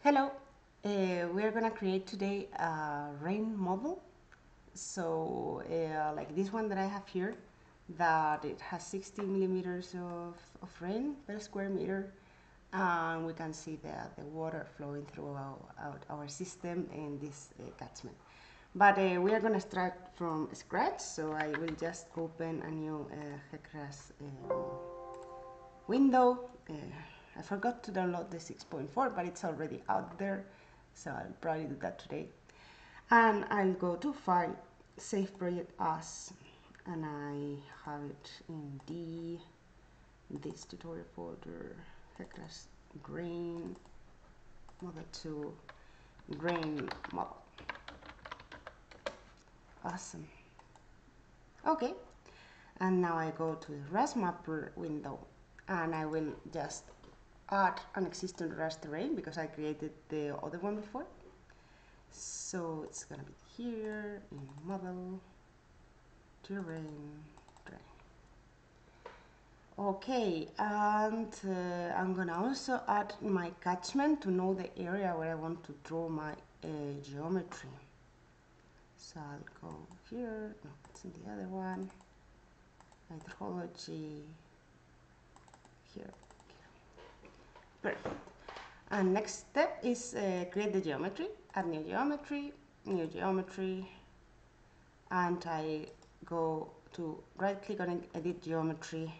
Hello, we are going to create today a rain model. So like this one that I have here, that it has 60 millimeters of rain per square meter. And we can see the water flowing throughout our system in this catchment. But we are going to start from scratch, so I will just open a new HEC-RAS window. I forgot to download the 6.4, but it's already out there, so I'll probably do that today. And I'll go to File, Save Project As, and I have it in this tutorial folder, HEC-RAS Grain Model 2 Grain Model. Awesome. Okay, and now I go to the RAS Mapper window, and I will just add an existing RAS terrain because I created the other one before. So it's gonna be here in model, terrain, drain. Okay, and I'm gonna also add my catchment to know the area where I want to draw my geometry. So I'll go here, no, it's in the other one, hydrology, here. Perfect. And next step is create the geometry, add new geometry, and I go to right click on edit geometry,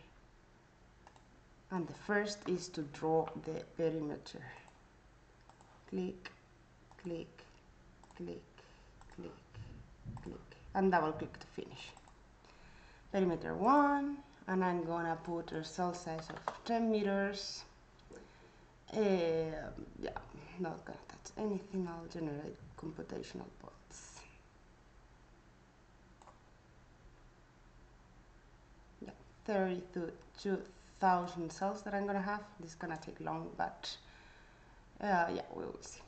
and the first is to draw the perimeter. Click, click, click, click, click, and double click to finish. Perimeter 1, and I'm gonna put a cell size of 10 meters. Yeah, not gonna touch anything. I'll generate computational points. Yeah, 32,000 cells that I'm gonna have. This is gonna take long, but yeah, we will see.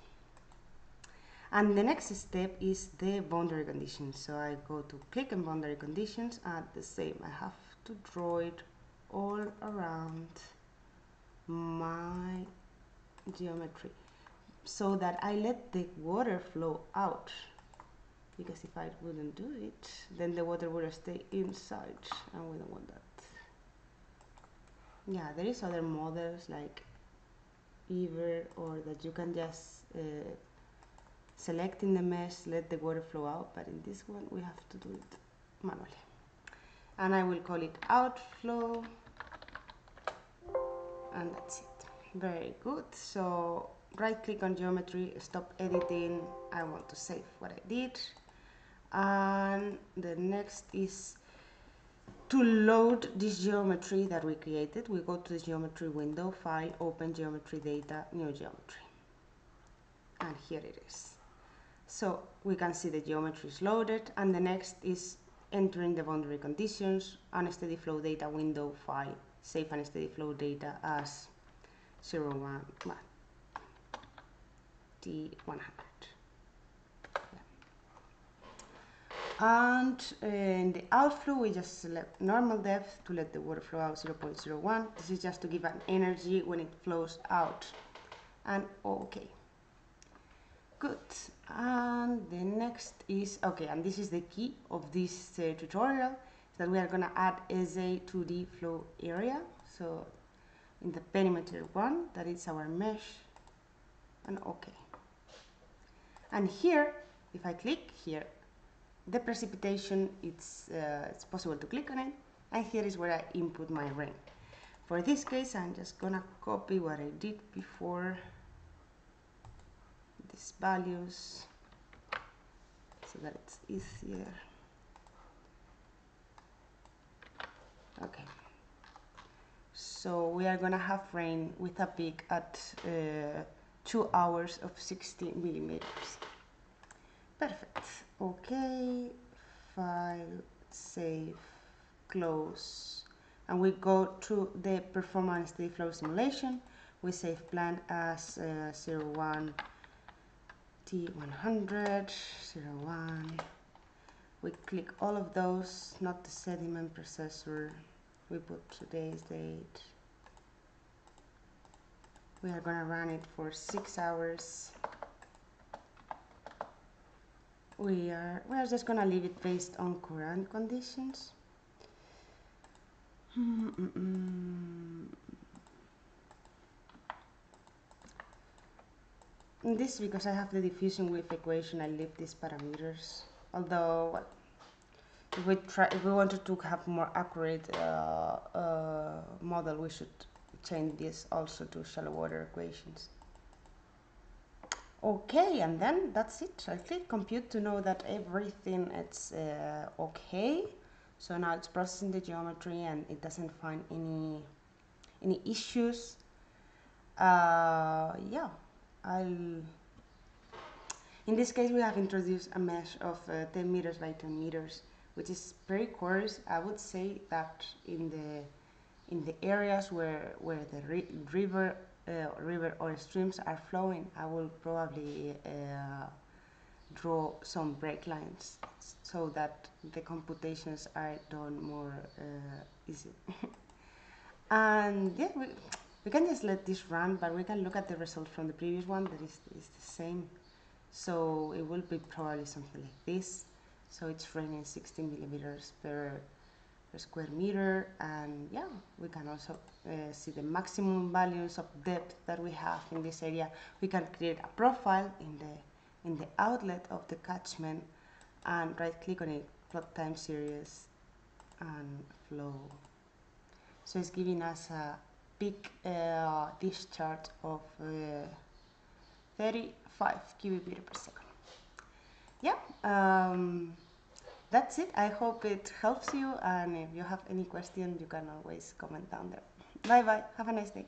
And the next step is the boundary conditions. So I go to click on boundary conditions, and the same, I have to draw it all around my geometry so that I let the water flow out, because if I wouldn't do it, then the water would stay inside, and we don't want that. Yeah, there is other models like Ever, or that you can just select in the mesh, let the water flow out, but in this one we have to do it manually. And I will call it outflow, and that's it. Very good. So right click on geometry, stop editing. I want to save what I did. And the next is to load this geometry that we created. We go to the geometry window, file, open geometry data, new geometry. And here it is. So we can see the geometry is loaded, and the next is entering the boundary conditions, unsteady flow data window, file, save unsteady flow data as 01 T100. Yeah. And in the outflow, we just select normal depth to let the water flow out 0.01. This is just to give an energy when it flows out. And okay. Good. And the next is, okay, and this is the key of this tutorial, that we are going to add SA 2D flow area. So in the perimeter 1, that is our mesh, and okay. And here, if I click here, the precipitation, it's possible to click on it, and here is where I input my rain. For this case, I'm just gonna copy what I did before, these values, so that it's easier. Okay. So we are gonna have rain with a peak at 2 hours of 60 millimeters. Perfect. Okay, file, save, close, and we go to the performance steady flow simulation. We save plan as 01 T100, 01. We click all of those, not the sediment processor. We put today's date. We are gonna run it for 6 hours. We are just gonna leave it based on current conditions. In this, because I have the diffusion width equation, I leave these parameters. Although, well, if we wanted to have more accurate model, we should change this also to shallow water equations. Okay, and then that's it. I click compute to know that everything is okay. So now it's processing the geometry and it doesn't find any issues. Yeah, in this case we have introduced a mesh of 10 meters by 10 meters, which is very coarse. I would say that in the areas where the river or streams are flowing, I will probably draw some break lines so that the computations are done more easy. And yeah, we can just let this run, but we can look at the result from the previous one that is the same. So it will be probably something like this. So it's raining 16 millimeters per square meter, and yeah, we can also see the maximum values of depth that we have in this area. We can create a profile in the outlet of the catchment and right click on it, plot time series and flow. So it's giving us a peak discharge of 35 cubic meter per second. Yeah, that's it. I hope it helps you, and if you have any question, you can always comment down there. Bye bye. Have a nice day.